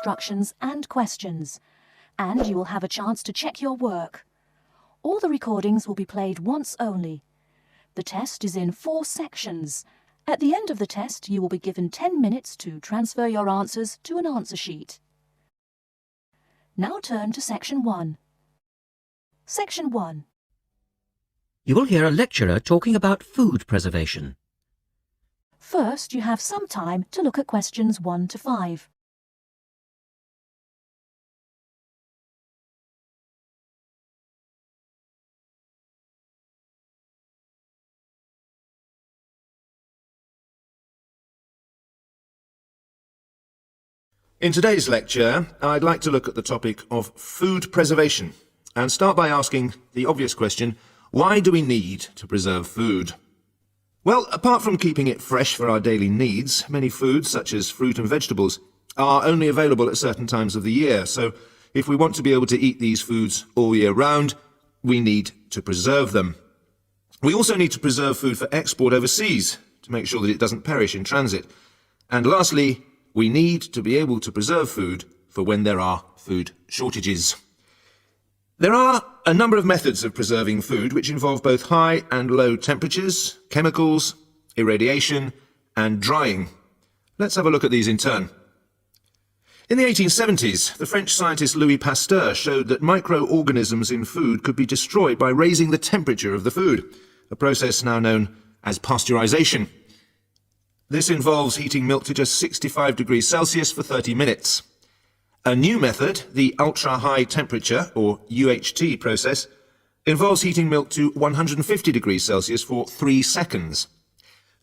instructions and questions, and you will have a chance to check your work. All the recordings will be played once only. The test is in 4 sections. At the end of the test, you will be given 10 minutes to transfer your answers to an answer sheet. Now turn to Section 1. Section 1. You will hear a lecturer talking about food preservation. First, you have some time to look at questions 1 to 5. In today's lecture, I'd like to look at the topic of food preservation and start by asking the obvious question, why do we need to preserve food? Well, apart from keeping it fresh for our daily needs, many foods, such as fruit and vegetables, are only available at certain times of the year. So if we want to be able to eat these foods all year round, we need to preserve them. We also need to preserve food for export overseas to make sure that it doesn't perish in transit. And lastly, we need to be able to preserve food for when there are food shortages. There are a number of methods of preserving food which involve both high and low temperatures, chemicals, irradiation, and drying. Let's have a look at these in turn. In the 1870s, the French scientist Louis Pasteur showed that microorganisms in food could be destroyed by raising the temperature of the food, a process now known as pasteurization. This involves heating milk to just 65 degrees Celsius for 30 minutes. A new method, the ultra-high temperature, or UHT process, involves heating milk to 150 degrees Celsius for 3 seconds.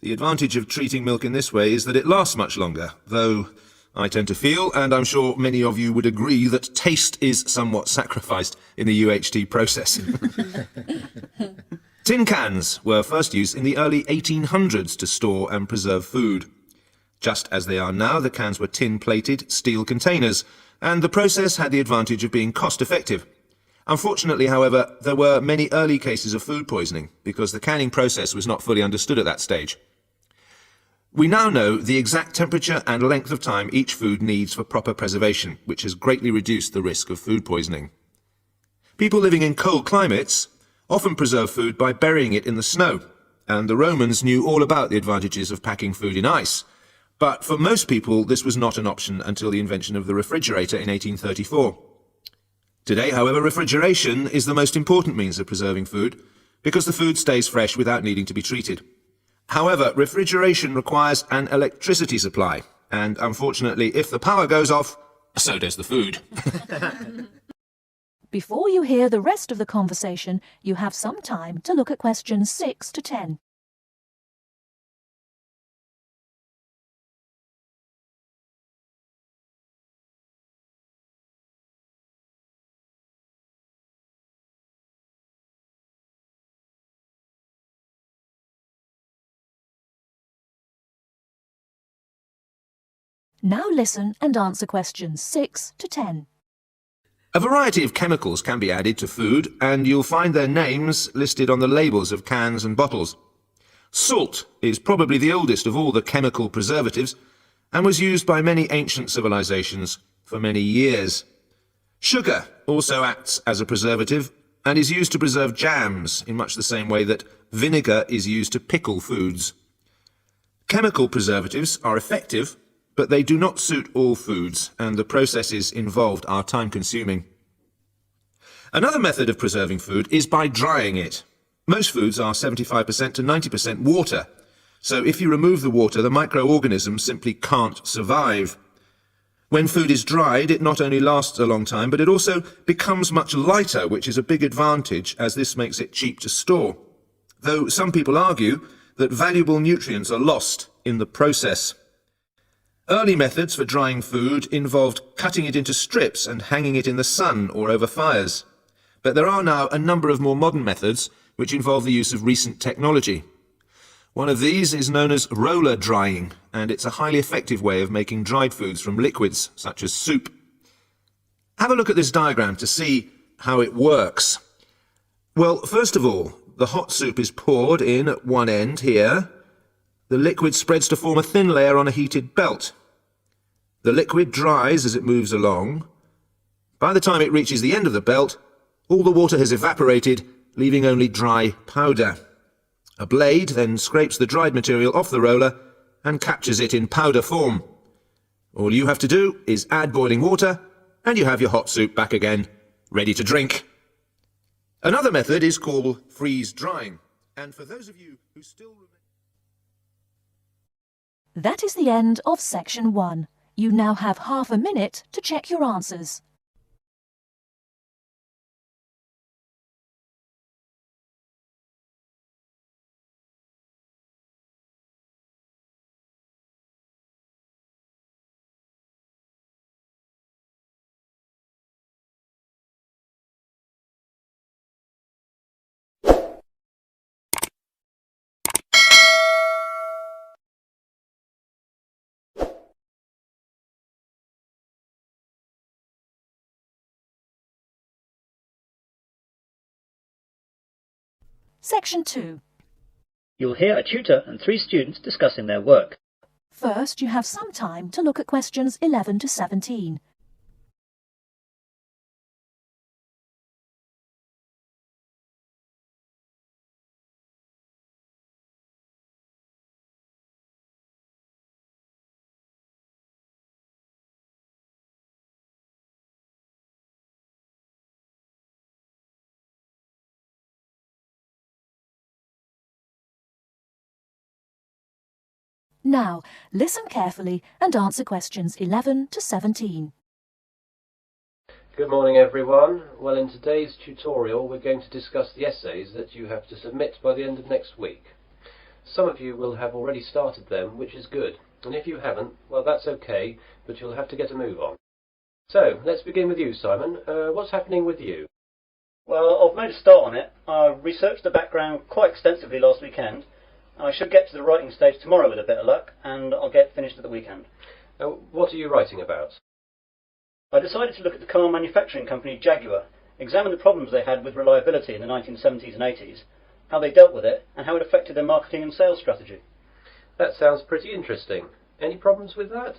The advantage of treating milk in this way is that it lasts much longer, though I tend to feel, and I'm sure many of you would agree, that taste is somewhat sacrificed in the UHT process. Tin cans were first used in the early 1800s to store and preserve food. Just as they are now, the cans were tin-plated steel containers, and the process had the advantage of being cost-effective. Unfortunately, however, there were many early cases of food poisoning because the canning process was not fully understood at that stage. We now know the exact temperature and length of time each food needs for proper preservation, which has greatly reduced the risk of food poisoning. People living in cold climates often preserve food by burying it in the snow, and the Romans knew all about the advantages of packing food in ice. But for most people, this was not an option until the invention of the refrigerator in 1834. Today, however, refrigeration is the most important means of preserving food because the food stays fresh without needing to be treated. However, refrigeration requires an electricity supply, and unfortunately, if the power goes off, so does the food. Before you hear the rest of the conversation, you have some time to look at questions 6 to 10. Now listen and answer questions 6 to 10. A variety of chemicals can be added to food, and you'll find their names listed on the labels of cans and bottles. Salt is probably the oldest of all the chemical preservatives and was used by many ancient civilizations for many years. Sugar also acts as a preservative and is used to preserve jams in much the same way that vinegar is used to pickle foods. Chemical preservatives are effective, but they do not suit all foods, and the processes involved are time-consuming. Another method of preserving food is by drying it. Most foods are 75% to 90% water, so if you remove the water, the microorganisms simply can't survive. When food is dried, it not only lasts a long time, but it also becomes much lighter, which is a big advantage, as this makes it cheap to store. Though some people argue that valuable nutrients are lost in the process. Early methods for drying food involved cutting it into strips and hanging it in the sun or over fires. But there are now a number of more modern methods which involve the use of recent technology. One of these is known as roller drying, and it's a highly effective way of making dried foods from liquids, such as soup. Have a look at this diagram to see how it works. Well, first of all, the hot soup is poured in at one end here. The liquid spreads to form a thin layer on a heated belt. The liquid dries as it moves along. By the time it reaches the end of the belt, all the water has evaporated, leaving only dry powder. A blade then scrapes the dried material off the roller and captures it in powder form. All you have to do is add boiling water, and you have your hot soup back again, ready to drink. Another method is called freeze drying, and for those of you who still remember... That is the end of section 1. You now have half a minute to check your answers. Section 2. You'll hear a tutor and 3 students discussing their work. First, you have some time to look at questions 11 to 17. Now, listen carefully and answer questions 11 to 17. Good morning everyone. Well, in today's tutorial we're going to discuss the essays that you have to submit by the end of next week. Some of you will have already started them, which is good, and if you haven't, well that's okay, but you'll have to get a move on. So, let's begin with you, Simon. What's happening with you? Well, I've made a start on it. I researched the background quite extensively last weekend. I should get to the writing stage tomorrow with a bit of luck, and I'll get finished at the weekend. What are you writing about? I decided to look at the car manufacturing company Jaguar, examine the problems they had with reliability in the 1970s and 80s, how they dealt with it, and how it affected their marketing and sales strategy. That sounds pretty interesting. Any problems with that?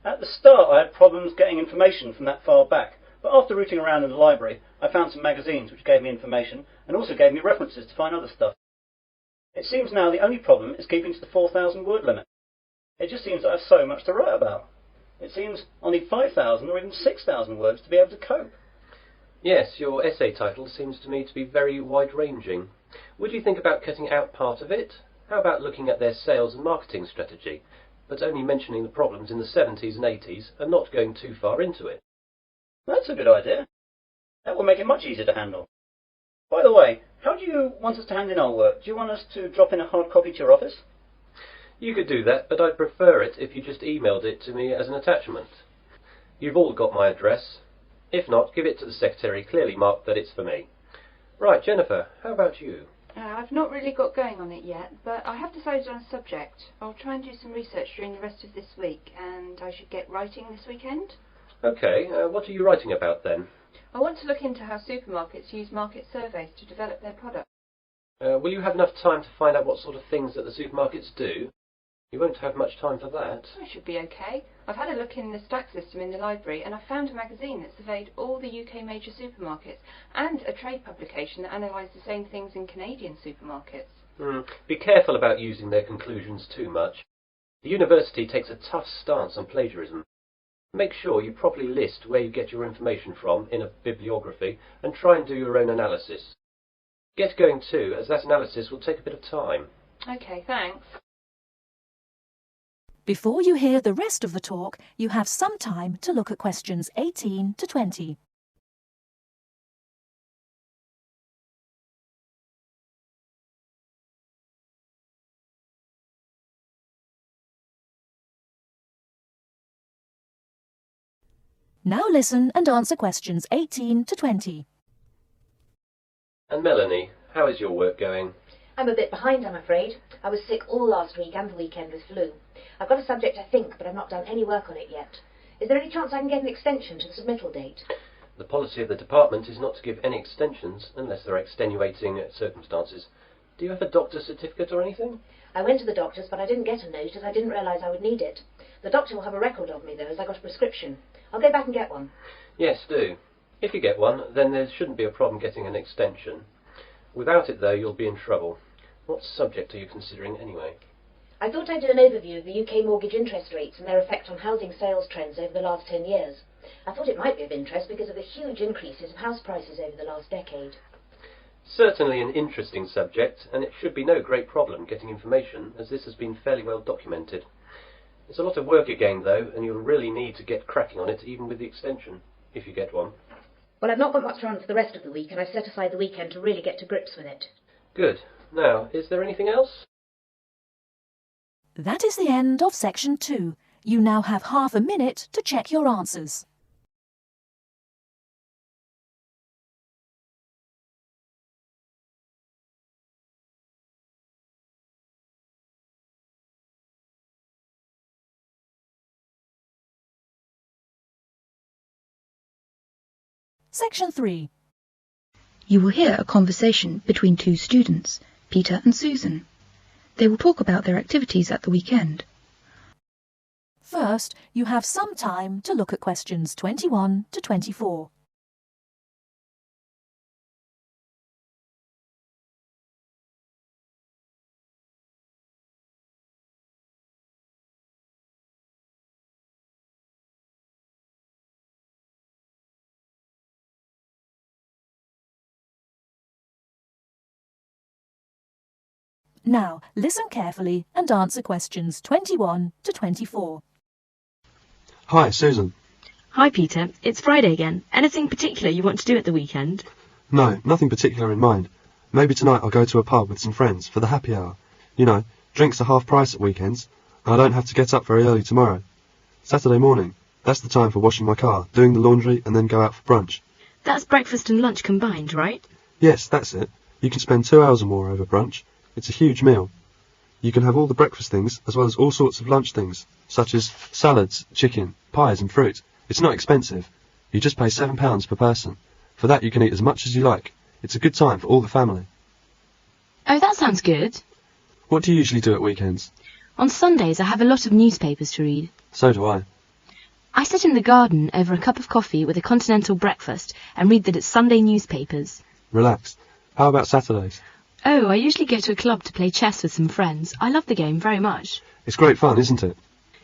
At the start I had problems getting information from that far back, but after rooting around in the library I found some magazines which gave me information and also gave me references to find other stuff. It seems now the only problem is keeping to the 4,000 word limit. It just seems that I have so much to write about. It seems I'll need 5,000 or even 6,000 words to be able to cope. Yes, your essay title seems to me to be very wide-ranging. Would you think about cutting out part of it? How about looking at their sales and marketing strategy, but only mentioning the problems in the 70s and 80s and not going too far into it? That's a good idea. That will make it much easier to handle. By the way, how do you want us to hand in our work? Do you want us to drop in a hard copy to your office? You could do that, but I'd prefer it if you just emailed it to me as an attachment. You've all got my address. If not, give it to the secretary, clearly marked that it's for me. Right, Jennifer, how about you? I've not really got going on it yet, but I have decided on a subject. I'll try and do some research during the rest of this week, and I should get writing this weekend. Okay, what are you writing about then? I want to look into how supermarkets use market surveys to develop their products. Will you have enough time to find out what sort of things that the supermarkets do? You won't have much time for that. I should be okay. I've had a look in the stack system in the library, and I found a magazine that surveyed all the UK major supermarkets, and a trade publication that analysed the same things in Canadian supermarkets. Be careful about using their conclusions too much. The university takes a tough stance on plagiarism. Make sure you properly list where you get your information from in a bibliography and try and do your own analysis. Get going too, as that analysis will take a bit of time. Okay, thanks. Before you hear the rest of the talk, you have some time to look at questions 18 to 20. Now listen and answer questions 18 to 20. And Melanie, how is your work going? I'm a bit behind, I'm afraid. I was sick all last week and the weekend with flu. I've got a subject, I think, but I've not done any work on it yet. Is there any chance I can get an extension to the submittal date? The policy of the department is not to give any extensions unless there are extenuating circumstances. Do you have a doctor's certificate or anything? I went to the doctor's, but I didn't get a note as I didn't realise I would need it. The doctor will have a record of me, though, as I got a prescription. I'll go back and get one. Yes, do. If you get one, then there shouldn't be a problem getting an extension. Without it, though, you'll be in trouble. What subject are you considering, anyway? I thought I'd do an overview of the UK mortgage interest rates and their effect on housing sales trends over the last 10 years. I thought it might be of interest because of the huge increases of house prices over the last decade. Certainly an interesting subject, and it should be no great problem getting information, as this has been fairly well documented. It's a lot of work again, though, and you'll really need to get cracking on it, even with the extension, if you get one. Well, I've not got much on for the rest of the week, and I've set aside the weekend to really get to grips with it. Good. Now, is there anything else? That is the end of section 2. You now have half a minute to check your answers. Section 3. You will hear a conversation between two students, Peter and Susan. They will talk about their activities at the weekend. First, you have some time to look at questions 21 to 24. Now, listen carefully and answer questions 21 to 24. Hi, Susan. Hi, Peter. It's Friday again. Anything particular you want to do at the weekend? No, nothing particular in mind. Maybe tonight I'll go to a pub with some friends for the happy hour. You know, drinks are half price at weekends, and I don't have to get up very early tomorrow. Saturday morning, that's the time for washing my car, doing the laundry, and then go out for brunch. That's breakfast and lunch combined, right? Yes, that's it. You can spend 2 hours or more over brunch. It's a huge meal. You can have all the breakfast things as well as all sorts of lunch things, such as salads, chicken, pies and fruit. It's not expensive. You just pay £7 per person. For that you can eat as much as you like. It's a good time for all the family. Oh, that sounds good. What do you usually do at weekends? On Sundays I have a lot of newspapers to read. So do I. I sit in the garden over a cup of coffee with a continental breakfast and read that it's Sunday newspapers. Relax. How about Saturdays? Oh, I usually go to a club to play chess with some friends. I love the game very much. It's great fun, isn't it?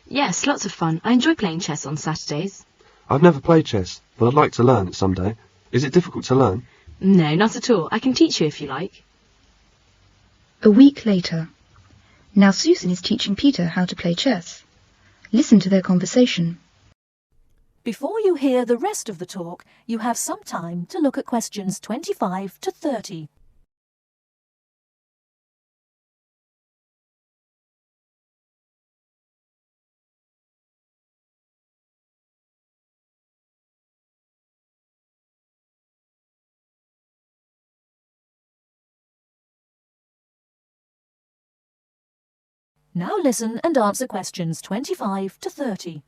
Yes, lots of fun. I enjoy playing chess on Saturdays. I've never played chess, but I'd like to learn it someday. Is it difficult to learn? No, not at all. I can teach you if you like. A week later. Now Susan is teaching Peter how to play chess. Listen to their conversation. Before you hear the rest of the talk, you have some time to look at questions 25 to 30. Now listen and answer questions 25 to 30.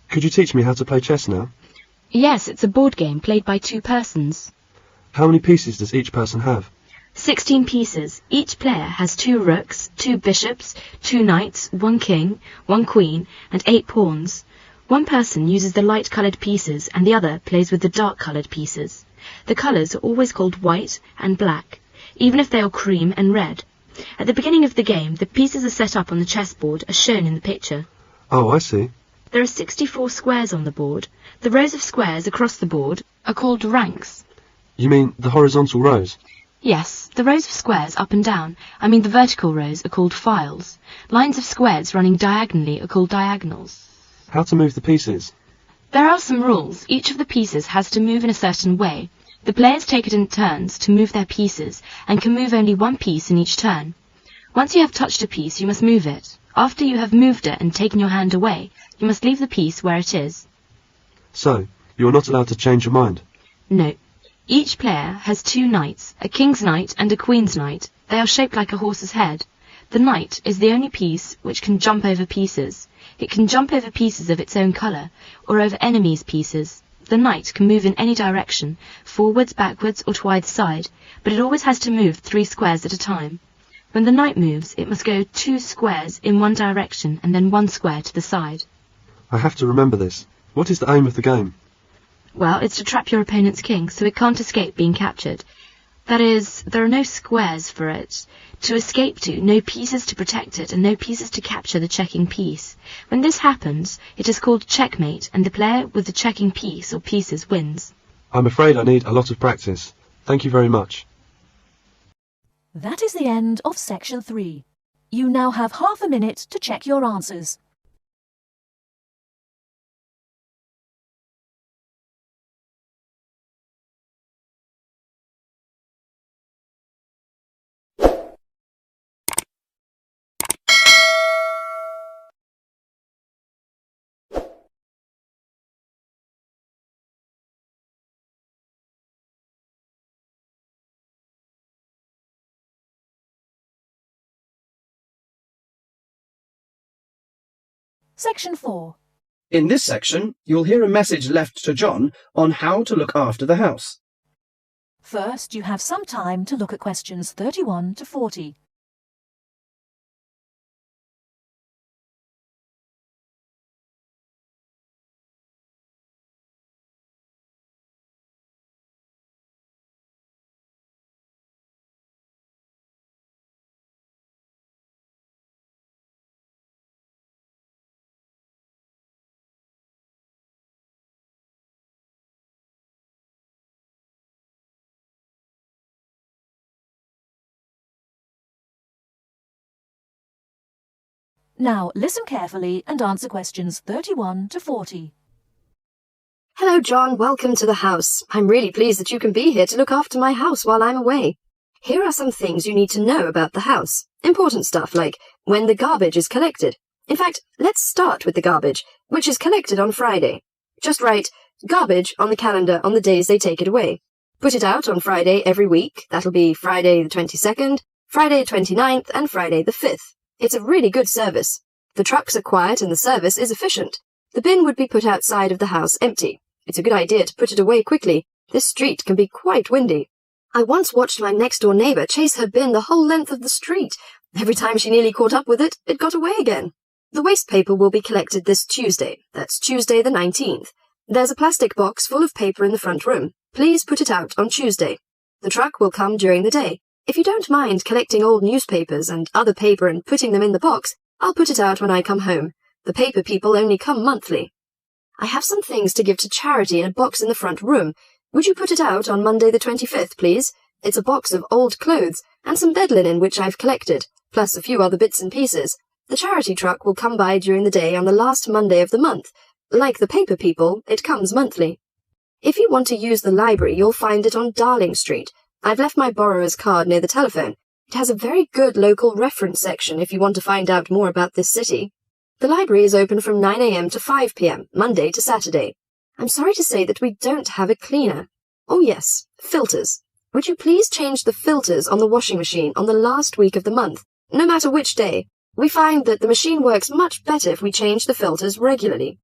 Could you teach me how to play chess now? Yes, it's a board game played by 2 persons. How many pieces does each person have? 16 pieces. Each player has 2 rooks, 2 bishops, 2 knights, 1 king, 1 queen, and 8 pawns. One person uses the light-coloured pieces and the other plays with the dark-coloured pieces. The colours are always called white and black, even if they are cream and red. At the beginning of the game, the pieces are set up on the chessboard as shown in the picture. Oh, I see. There are 64 squares on the board. The rows of squares across the board are called ranks. You mean the horizontal rows? Yes, the rows of squares up and down, the vertical rows, are called files. Lines of squares running diagonally are called diagonals. How to move the pieces? There are some rules. Each of the pieces has to move in a certain way. The players take it in turns to move their pieces and can move only one piece in each turn. Once you have touched a piece, you must move it. After you have moved it and taken your hand away, you must leave the piece where it is. So, you are not allowed to change your mind? No. Each player has 2 knights, a king's knight and a queen's knight. They are shaped like a horse's head. The knight is the only piece which can jump over pieces. It can jump over pieces of its own colour, or over enemies' pieces. The knight can move in any direction, forwards, backwards, or to either side, but it always has to move 3 squares at a time. When the knight moves, it must go 2 squares in one direction and then 1 square to the side. I have to remember this. What is the aim of the game? Well, it's to trap your opponent's king so it can't escape being captured. That is, there are no squares for it to escape to, no pieces to protect it, and no pieces to capture the checking piece. When this happens, it is called checkmate, and the player with the checking piece or pieces wins. I'm afraid I need a lot of practice. Thank you very much. That is the end of section 3. You now have half a minute to check your answers. Section 4. In this section, you'll hear a message left to John on how to look after the house. First, you have some time to look at questions 31 to 40. Now, listen carefully and answer questions 31 to 40. Hello, John. Welcome to the house. I'm really pleased that you can be here to look after my house while I'm away. Here are some things you need to know about the house. Important stuff like when the garbage is collected. In fact, let's start with the garbage, which is collected on Friday. Just write garbage on the calendar on the days they take it away. Put it out on Friday every week. That'll be Friday the 22nd, Friday the 29th, and Friday the 5th. It's a really good service. The trucks are quiet and the service is efficient. The bin would be put outside of the house empty. It's a good idea to put it away quickly. This street can be quite windy. I once watched my next-door neighbour chase her bin the whole length of the street. Every time she nearly caught up with it, it got away again. The waste paper will be collected this Tuesday. That's Tuesday the 19th. There's a plastic box full of paper in the front room. Please put it out on Tuesday. The truck will come during the day. If you don't mind collecting old newspapers and other paper and putting them in the box, I'll put it out when I come home. The paper people only come monthly. I have some things to give to charity in a box in the front room. Would you put it out on Monday the 25th, please? It's a box of old clothes and some bed linen which I've collected, plus a few other bits and pieces. The charity truck will come by during the day on the last Monday of the month. Like the paper people, it comes monthly. If you want to use the library, you'll find it on Darling Street. I've left my borrower's card near the telephone. It has a very good local reference section if you want to find out more about this city. The library is open from 9 a.m. to 5 p.m., Monday to Saturday. I'm sorry to say that we don't have a cleaner. Oh yes, filters. Would you please change the filters on the washing machine on the last week of the month, no matter which day? We find that the machine works much better if we change the filters regularly.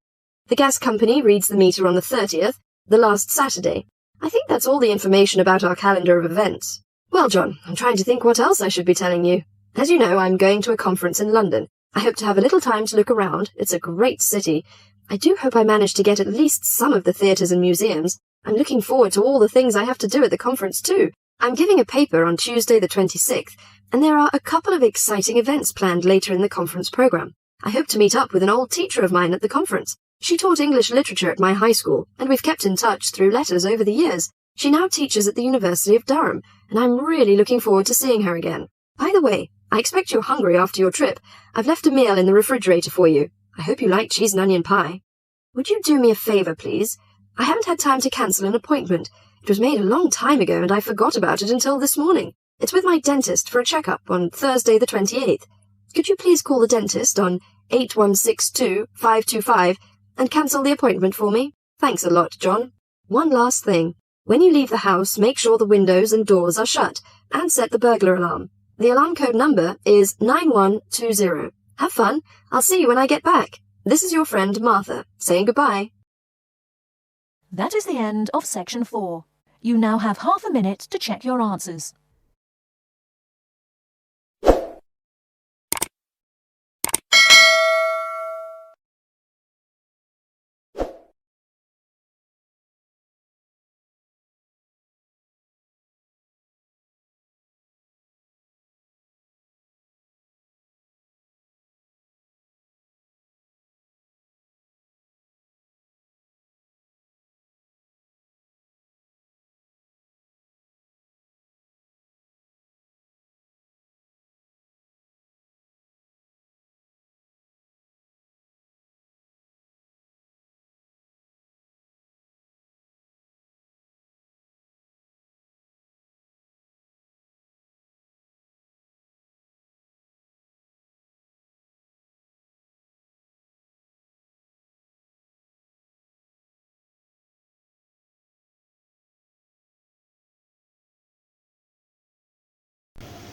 The gas company reads the meter on the 30th, the last Saturday. I think that's all the information about our calendar of events. Well, John, I'm trying to think what else I should be telling you. As you know, I'm going to a conference in London. I hope to have a little time to look around. It's a great city. I do hope I manage to get at least some of the theatres and museums. I'm looking forward to all the things I have to do at the conference too. I'm giving a paper on Tuesday the 26th, and there are a couple of exciting events planned later in the conference programme. I hope to meet up with an old teacher of mine at the conference. She taught English literature at my high school, and we've kept in touch through letters over the years. She now teaches at the University of Durham, and I'm really looking forward to seeing her again. By the way, I expect you're hungry after your trip. I've left a meal in the refrigerator for you. I hope you like cheese and onion pie. Would you do me a favour, please? I haven't had time to cancel an appointment. It was made a long time ago, and I forgot about it until this morning. It's with my dentist for a checkup on Thursday the 28th. Could you please call the dentist on 8162-525 and cancel the appointment for me? Thanks a lot, John. One last thing. When you leave the house, make sure the windows and doors are shut, and set the burglar alarm. The alarm code number is 9120. Have fun. I'll see you when I get back. This is your friend Martha, saying goodbye. That is the end of section 4. You now have half a minute to check your answers.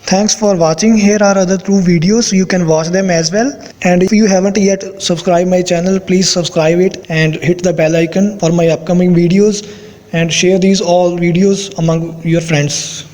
Thanks for watching. Here are other 2 videos. You can watch them as well. And if you haven't yet subscribed my channel, please subscribe it and hit the bell icon for my upcoming videos, and share these all videos among your friends.